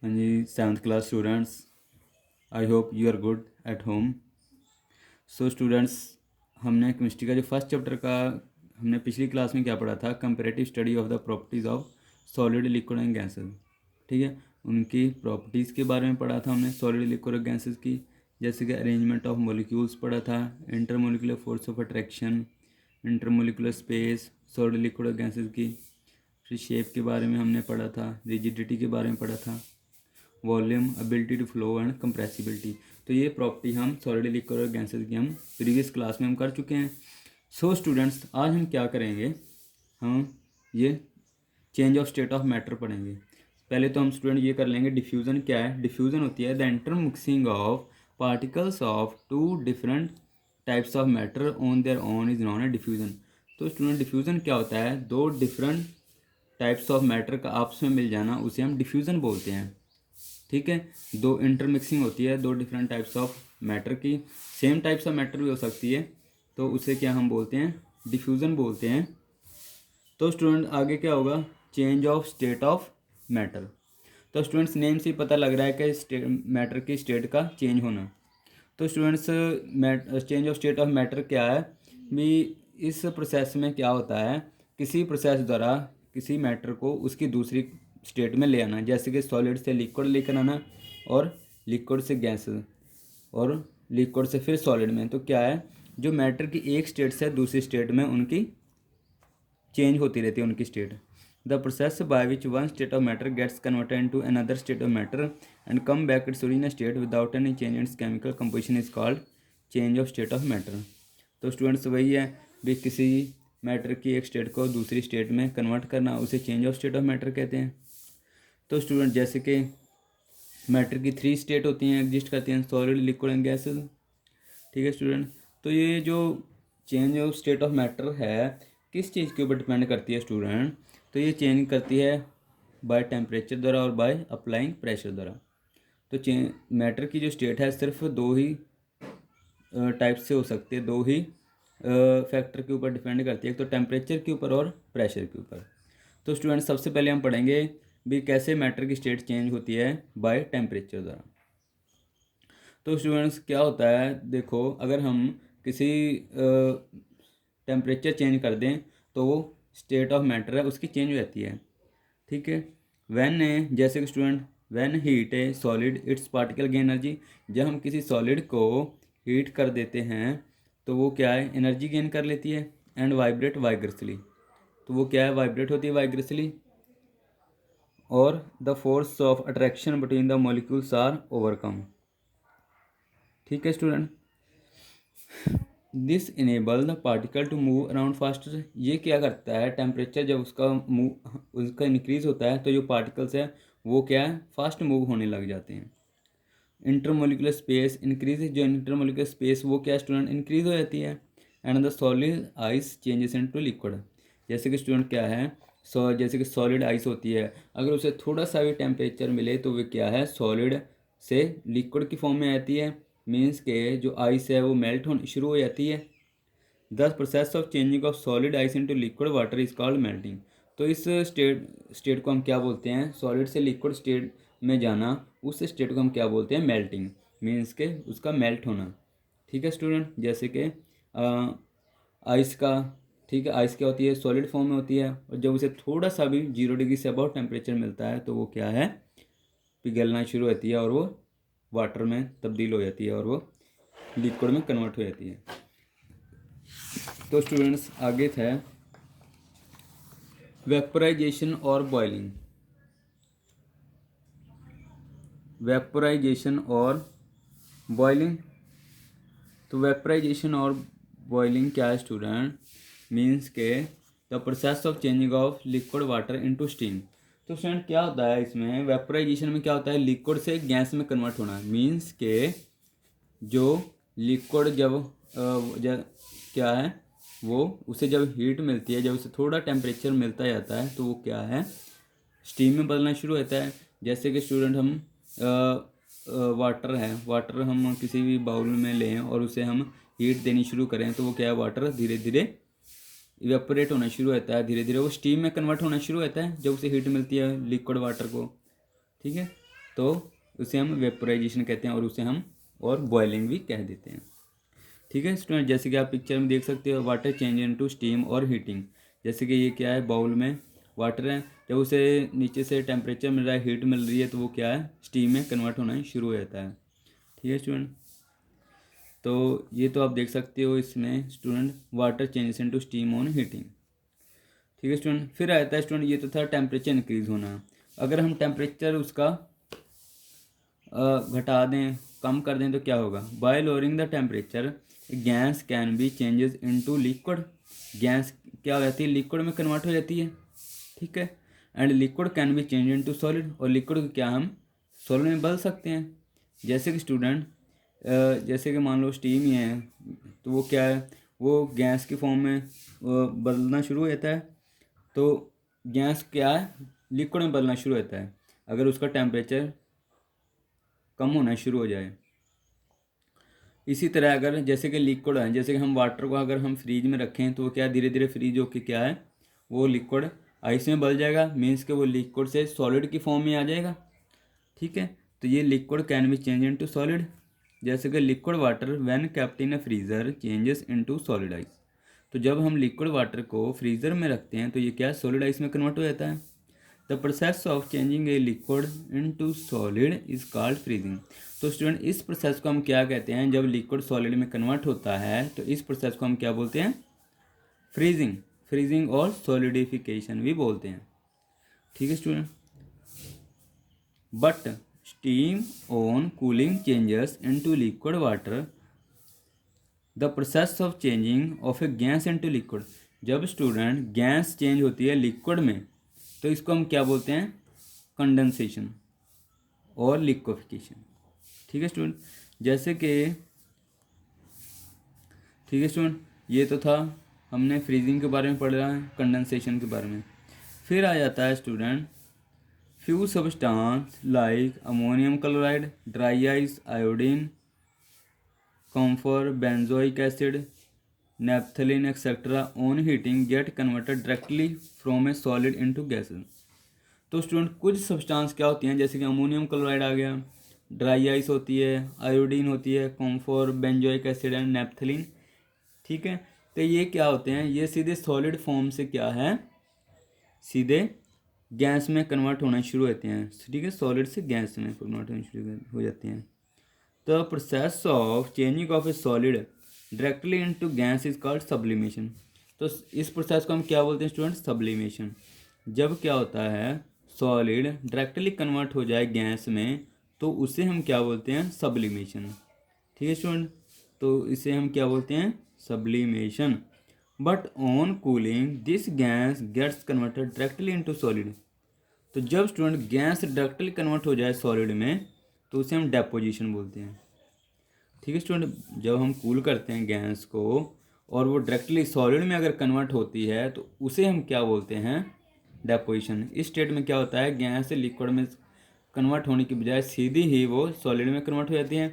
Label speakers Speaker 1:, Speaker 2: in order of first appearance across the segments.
Speaker 1: हाँ जी, 7th class students, I hope you are good at home. So students, हमने chemistry का जो फर्स्ट चैप्टर का हमने पिछली क्लास में क्या पढ़ा था, comparative study of the properties of solid liquid and gases. ठीक है, उनकी प्रॉपर्टीज़ के बारे में पढ़ा था हमने सॉलिड लिक्विड और गैसेस की, जैसे कि अरेंजमेंट ऑफ मॉलिक्यूल्स पढ़ा था, intermolecular force of attraction, intermolecular space, solid liquid और गैसेस की। फिर शेप के बारे में हमने पढ़ा था, रिजिडिटी के बारे में पढ़ा था, volume, ability to flow and compressibility. तो ये प्रॉपर्टी हम सॉलिड लिक्विड और गैसेस की हम प्रीवियस क्लास में हम कर चुके हैं। सो स्टूडेंट्स, आज हम क्या करेंगे, हम ये change of state of matter पढ़ेंगे। पहले तो हम स्टूडेंट ये कर लेंगे, डिफ्यूज़न क्या है। डिफ्यूज़न होती है the intermixing of particles of two different types of matter on their own is known a diffusion. तो स्टूडेंट, डिफ्यूज़न क्या होता है, दो डिफरेंट टाइप्स ऑफ मैटर का आपस में मिल जाना, उसे हम डिफ्यूज़न बोलते हैं। ठीक है, दो इंटरमिक्सिंग होती है दो डिफरेंट टाइप्स ऑफ मैटर की, सेम टाइप्स ऑफ मैटर भी हो सकती है, तो उसे क्या हम बोलते हैं, डिफ्यूज़न बोलते हैं। तो स्टूडेंट आगे क्या होगा, change of state of matter. तो स्टूडेंट्स, नेम से ही पता लग रहा है कि मैटर की स्टेट का चेंज होना। तो students, change of state of matter क्या है भी, इस प्रोसेस में क्या होता है, किसी प्रोसेस द्वारा किसी मैटर को उसकी दूसरी स्टेट में ले आना, जैसे कि सॉलिड से लिक्विड लेकर आना और लिक्विड से गैस और लिक्विड से फिर सॉलिड में। तो क्या है, जो मैटर की एक स्टेट से दूसरी स्टेट में उनकी चेंज होती रहती है उनकी state. The process by which one state of matter gets converted into another state of matter and come back its original state without any change in its chemical composition is called change of state of matter. तो students, वही है भी, किसी matter की एक state को दूसरी state में कन्वर्ट करना, उसे change of state of matter कहते हैं। तो स्टूडेंट, जैसे कि मैटर की 3 स्टेट होती हैं, एग्जिस्ट करती हैं, सॉलिड, लिक्विड एंड गैसेस। ठीक है स्टूडेंट, तो ये जो change of state of matter है किस चीज़ के ऊपर डिपेंड करती है स्टूडेंट, तो ये चेंज करती है बाय टेम्परेचर द्वारा और बाय अप्लाइंग प्रेशर द्वारा। तो मैटर की जो स्टेट है सिर्फ दो ही टाइप से हो सकती है, दो ही फैक्टर के ऊपर डिपेंड करती है, एक तो टेम्परेचर के ऊपर और प्रेशर के ऊपर। तो स्टूडेंट, सबसे पहले हम पढ़ेंगे भी कैसे मैटर की स्टेट चेंज होती है बाय टेम्परेचर द्वारा। तो स्टूडेंट्स, क्या होता है, देखो, अगर हम किसी टेम्परेचर चेंज कर दें तो वो स्टेट ऑफ मैटर है उसकी चेंज हो जाती है। ठीक है, वैन, जैसे कि student, when heat a solid its particle gain energy. जब हम किसी सॉलिड को हीट कर देते हैं तो वो क्या है, एनर्जी गेन कर लेती है। एंड वाइब्रेट वाइग्रेसली, तो वो क्या है, वाइब्रेट होती है वाइग्रेसली। और the force of attraction between the molecules are overcome. ठीक है student, this enable the particle to move around faster. ये क्या करता है, टेम्परेचर जब उसका इंक्रीज होता है तो जो पार्टिकल्स है वो क्या है, फास्ट मूव होने लग जाते हैं। इंटरमोलिकुलर स्पेस इंक्रीज, जो इंटरमोलिकुलर स्पेस वो क्या स्टूडेंट, इंक्रीज हो जाती है। And the solid ice changes into liquid. जैसे कि स्टूडेंट क्या है, जैसे कि सॉलिड आइस होती है, अगर उसे थोड़ा सा भी टेम्परेचर मिले तो वो क्या है, सॉलिड से लिक्विड की फॉर्म में आती है। मीन्स के जो आइस है वो मेल्ट होनी शुरू हो जाती है। The process of changing of solid ice into liquid water is called melting. तो इस स्टेट को हम क्या बोलते हैं, सॉलिड से लिक्विड स्टेट में जाना, उस स्टेट को हम क्या बोलते हैं, मेल्टिंग। मीन्स के उसका मेल्ट होना। ठीक है स्टूडेंट, जैसे कि आइस का, ठीक है, आइस क्या होती है, सॉलिड फॉर्म में होती है, और जब उसे थोड़ा सा भी 0 डिग्री से अबाउट टेम्परेचर मिलता है तो वो क्या है, पिघलना शुरू होती है और वो वाटर में तब्दील हो जाती है और वो लिक्विड में कन्वर्ट हो जाती है। तो स्टूडेंट्स, आगे था वेपोराइजेशन और बॉइलिंग। वेपोराइजेशन और बॉइलिंग, तो वेपोराइजेशन और बॉइलिंग क्या है स्टूडेंट, मीन्स के the process of changing of liquid water into steam. तो स्टूडेंट, क्या होता है इसमें, वेपोराइजेशन में क्या होता है, लिक्विड से गैस में कन्वर्ट होना। मीन्स के जो लिक्विड क्या है, वो उसे जब हीट मिलती है, जब उसे थोड़ा टेम्परेचर मिलता जाता है तो वो क्या है, स्टीम में बदलना शुरू होता है। जैसे कि स्टूडेंट, हम वाटर है, वाटर हम किसी भी बाउल में लें और उसे हम हीट देनी शुरू करें तो वो क्या है, वाटर धीरे धीरे इवेपोरेट होना शुरू होता है, धीरे धीरे वो स्टीम में कन्वर्ट होना शुरू होता है जब उसे हीट मिलती है लिक्विड वाटर को। ठीक है, तो उसे हम वेपोराइजेशन कहते हैं और उसे हम और बॉइलिंग भी कह देते हैं। ठीक है स्टूडेंट, जैसे कि आप पिक्चर में देख सकते हो वाटर चेंज इनटू स्टीम और हीटिंग। जैसे कि ये क्या है, बाउल में वाटर है, जब उसे नीचे से टेम्परेचर मिल रहा है, हीट मिल रही है, तो वो क्या है, स्टीम में कन्वर्ट होना शुरू हो जाता है। ठीक है स्टूडेंट, तो ये तो आप देख सकते हो इसमें student water changes into steam on heating. ठीक है स्टूडेंट, फिर आता है स्टूडेंट ये तो था टेम्परेचर इंक्रीज होना। अगर हम टेम्परेचर उसका घटा दें, कम कर दें तो क्या होगा, bye lowering the temperature gas can be changes into liquid. Gas क्या हो जाती है, लिक्विड में कन्वर्ट हो जाती है। ठीक है, and liquid can be change into solid, और लिक्विड को क्या हम सॉलिड में बदल सकते हैं। जैसे कि स्टूडेंट जैसे कि मान लो स्टीम ही है, तो वो क्या है, वो गैस की फॉर्म में बदलना शुरू हो जाता है। तो गैस क्या है, लिक्विड में बदलना शुरू होता है अगर उसका टेम्परेचर कम होना शुरू हो जाए। इसी तरह अगर जैसे कि लिक्विड है, जैसे कि हम वाटर को अगर हम फ्रीज में रखें तो वो क्या धीरे धीरे फ्रीज होकर क्या है, वो लिक्विड आइस में बदल जाएगा, मीन्स कि वो लिक्विड से सॉलिड की फॉर्म में आ जाएगा। ठीक है, तो ये liquid can be change into solid. जैसे कि liquid water when kept in a freezer changes into solid ice. तो जब हम लिक्विड वाटर को फ्रीज़र में रखते हैं तो ये क्या सॉलिड आइस में कन्वर्ट हो जाता है। The process of changing a liquid into solid is called freezing. तो स्टूडेंट इस प्रोसेस को हम क्या कहते हैं, जब लिक्विड सॉलिड में कन्वर्ट होता है तो इस प्रोसेस को हम क्या बोलते हैं, फ्रीजिंग। फ्रीजिंग और सॉलिडिफिकेशन भी बोलते हैं। ठीक है student, but steam on cooling changes into liquid water the process of changing of A gas into liquid. जब स्टूडेंट गैस चेंज होती है लिक्विड में तो इसको हम क्या बोलते हैं, कंडेंसेशन और लिक्विफिकेशन। ठीक है स्टूडेंट, जैसे कि ठीक है स्टूडेंट, ये तो था हमने फ्रीजिंग के बारे में पढ़ा है, कंडेंसेशन के बारे में। फिर आ जाता है student few substance like ammonium chloride, dry ice, iodine, camphor, benzoic acid, naphthalene etcetera on heating get converted directly from a solid into gases. तो स्टूडेंट कुछ सब्सटेंस क्या होती हैं, जैसे कि अमोनियम क्लोराइड आ गया, ड्राई आइस होती है, आयोडीन होती है, कॉम्फोर, बेंजोइक एसिड एंड नेप्थलीन। ठीक है, तो ये क्या होते हैं, ये सीधे सॉलिड फॉर्म से क्या है, सीधे गैस में कन्वर्ट होना शुरू होते हैं। ठीक है, सॉलिड से गैस में कन्वर्ट होना शुरू हो जाते हैं। तो process of changing of A solid directly into gas is called sublimation. तो इस प्रोसेस को हम क्या बोलते हैं स्टूडेंट, सब्लिमेशन। जब क्या होता है, सॉलिड डायरेक्टली कन्वर्ट हो जाए गैस में तो उसे हम क्या बोलते हैं, सब्लिमेशन। ठीक है स्टूडेंट, तो इसे हम क्या बोलते हैं, sublimation. But on cooling this gas gets converted directly into solid. तो जब स्टूडेंट गैस डायरेक्टली कन्वर्ट हो जाए सॉलिड में तो उसे हम डेपोजिशन बोलते हैं। ठीक है स्टूडेंट, जब हम कूल करते हैं गैस को और वो डायरेक्टली सॉलिड में अगर कन्वर्ट होती है तो उसे हम क्या बोलते हैं, डेपोजिशन। इस स्टेट में क्या होता है, गैस से लिक्विड में कन्वर्ट होने की बजाय सीधी ही वो सॉलिड में कन्वर्ट हो जाती है,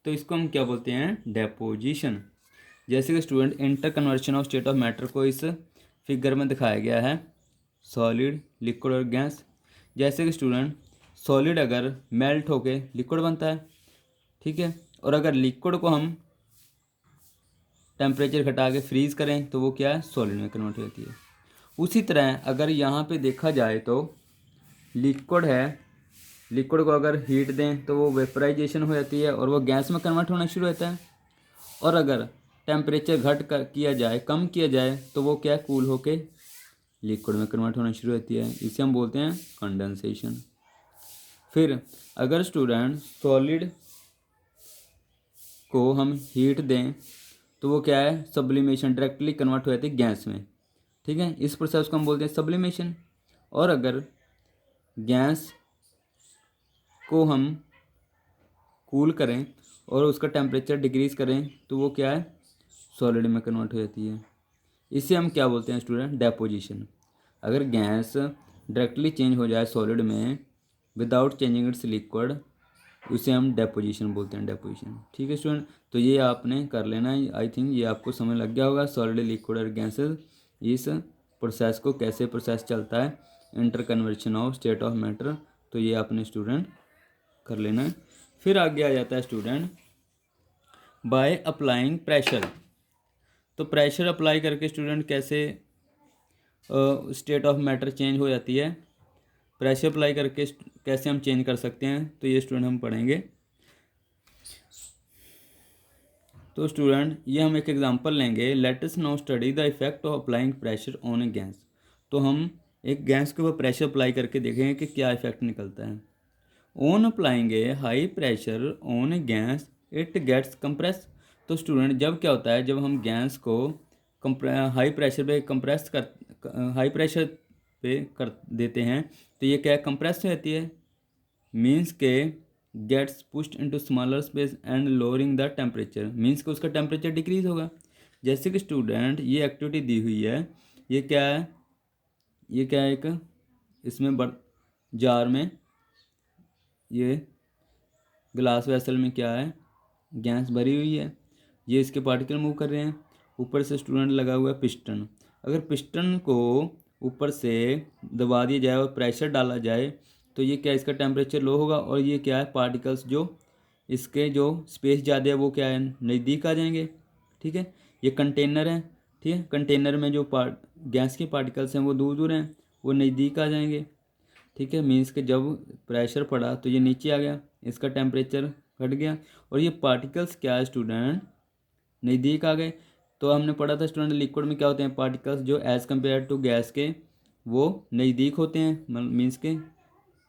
Speaker 1: तो इसको हम क्या बोलते हैं, डेपोजिशन। जैसे कि student inter conversion of state of matter को इस फिगर में दिखाया गया है, सॉलिड, लिक्विड और गैस। जैसे कि स्टूडेंट सॉलिड अगर मेल्ट होके लिक्विड बनता है, ठीक है, और अगर लिक्विड को हम टेम्परेचर घटा के फ्रीज़ करें तो वो क्या है, सॉलिड में कन्वर्ट हो जाती है। उसी तरह अगर यहाँ पे देखा जाए तो लिक्विड है, लिक्विड को अगर हीट दें तो वो वेपराइजेशन हो जाती है और वो गैस में कन्वर्ट होना शुरू होता है। और अगर टेम्परेचर घट कर किया जाए, कम किया जाए, तो वो क्या, कूल होके लिक्विड में कन्वर्ट होना शुरू होती है। इसे हम बोलते हैं कंडेंसेशन। फिर अगर स्टूडेंट सॉलिड को हम हीट दें तो वो क्या है, सब्लिमेशन, डायरेक्टली कन्वर्ट हो जाती है गैस में। ठीक है, इस प्रोसेस को हम बोलते हैं सब्लिमेशन। और अगर गैस को हम कूल करें और उसका टेम्परेचर डिक्रीज़ करें तो वो क्या है, सॉलिड में कन्वर्ट हो जाती है। इसे हम क्या बोलते हैं स्टूडेंट, डेपोजिशन। अगर गैस डायरेक्टली चेंज हो जाए सॉलिड में विदाउट चेंजिंग इट्स लिक्विड, उसे हम डेपोजिशन बोलते हैं, डेपोजिशन। ठीक है स्टूडेंट, तो ये आपने कर लेना है। आई थिंक ये आपको समझ लग गया होगा, सॉलिड, लिक्विड और गैसेस, इस प्रोसेस को कैसे प्रोसेस चलता है, inter conversion of state of matter. तो ये आपने स्टूडेंट कर लेना है। फिर आगे आ जाता है स्टूडेंट बाय अप्लाइंग प्रेशर। तो प्रेशर अप्लाई करके स्टूडेंट कैसे स्टेट ऑफ मैटर चेंज हो जाती है, प्रेशर अप्लाई करके कैसे हम चेंज कर सकते हैं, तो ये स्टूडेंट हम पढ़ेंगे। तो स्टूडेंट ये हम एक एग्जांपल लेंगे, let us now study the effect of applying pressure on a gas. तो हम एक गैस के ऊपर प्रेशर अप्लाई करके देखेंगे कि क्या इफेक्ट निकलता है। On applying a high pressure on a gas it gets compress. तो स्टूडेंट जब क्या होता है, जब हम गैस को हाई प्रेशर पे कंप्रेस कर हाई प्रेशर पे कर देते हैं तो ये क्या कंप्रेस हो जाती है, मीन्स के gets pushed into smaller space and lowering the temperature, means के उसका टेम्परेचर डिक्रीज होगा। जैसे कि स्टूडेंट ये एक्टिविटी दी हुई है, ये क्या है, ये क्या है, एक इसमें जार में, ये ग्लास वेसल में क्या है, गैस भरी हुई है, ये इसके पार्टिकल मूव कर रहे हैं। ऊपर से स्टूडेंट लगा हुआ है पिस्टन। अगर पिस्टन को ऊपर से दबा दिया जाए और प्रेशर डाला जाए तो ये क्या, इसका टेम्परेचर लो होगा और ये क्या है, पार्टिकल्स जो इसके जो स्पेस ज़्यादा है वो क्या है, नज़दीक आ जाएंगे। ठीक है, ये कंटेनर है, ठीक है, कंटेनर में जो गैस के पार्टिकल्स हैं वो दूर दूर हैं, वो नज़दीक आ जाएंगे। ठीक है, मीन्स के जब प्रेशर पड़ा तो ये नीचे आ गया, इसका टेम्परेचर घट गया और ये पार्टिकल्स क्या है स्टूडेंट, नज़दीक आ गए। तो हमने पढ़ा था स्टूडेंट लिक्विड में क्या होते हैं, पार्टिकल्स जो एज़ कम्पेयर टू गैस के वो नज़दीक होते हैं, मीन्स के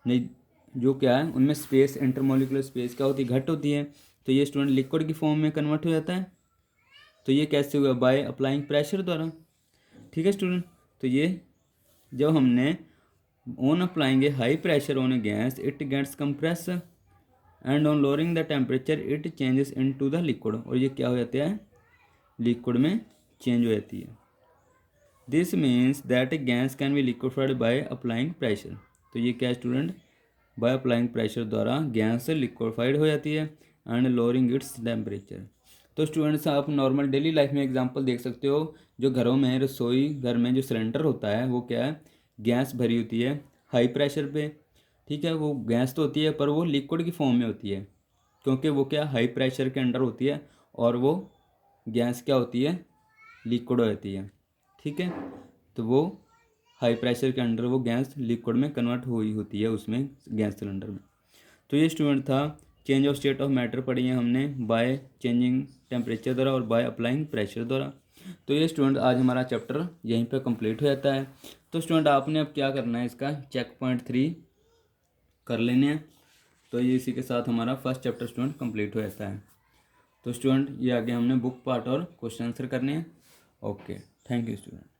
Speaker 1: जो क्या है उनमें स्पेस, इंटरमोलिकुलर स्पेस क्या होती है, घट होती है। तो ये स्टूडेंट लिक्विड की फॉर्म में कन्वर्ट हो जाता है। तो ये कैसे हुआ, बाय अप्लाइंग प्रेशर द्वारा। ठीक है स्टूडेंट, तो ये जब हमने on applying a high pressure on a gas it gets compress and on lowering the temperature it changes into the liquid, और ये क्या हो जाता है, लिक्विड में चेंज हो जाती है। This means that A gas can be liquefied by applying pressure. तो ये क्या है स्टूडेंट, बाय अप्लाइंग प्रेशर द्वारा गैस लिक्विफाइड हो जाती है एंड लोअरिंग इट्स टेम्परेचर। तो स्टूडेंट्स आप नॉर्मल डेली लाइफ में एग्जांपल देख सकते हो, जो घरों में, रसोई घर में जो सिलेंडर होता है वो क्या है, गैस भरी होती है हाई प्रेशर पे। ठीक है, वो गैस तो होती है पर वो लिक्विड की फॉर्म में होती है, क्योंकि वो क्या हाई प्रेशर के अंडर होती है और वो गैस क्या होती है, लिक्विड हो जाती है। ठीक है, तो वो हाई प्रेशर के अंडर वो गैस लिक्विड में कन्वर्ट हुई होती है उसमें, गैस सिलेंडर में। तो ये स्टूडेंट था change of state of matter पढ़ी है हमने बाय चेंजिंग टेम्परेचर द्वारा और बाय अप्लाइंग प्रेशर द्वारा। तो ये स्टूडेंट आज हमारा चैप्टर यहीं पे कंप्लीट हो जाता है। तो स्टूडेंट आपने अब क्या करना है, इसका चेक पॉइंट 3 कर लेने हैं। तो ये इसी के साथ हमारा फर्स्ट चैप्टर स्टूडेंट कंप्लीट हो जाता है। तो स्टूडेंट ये आगे हमने बुक पार्ट और क्वेश्चन आंसर करने हैं। Okay, thank you student.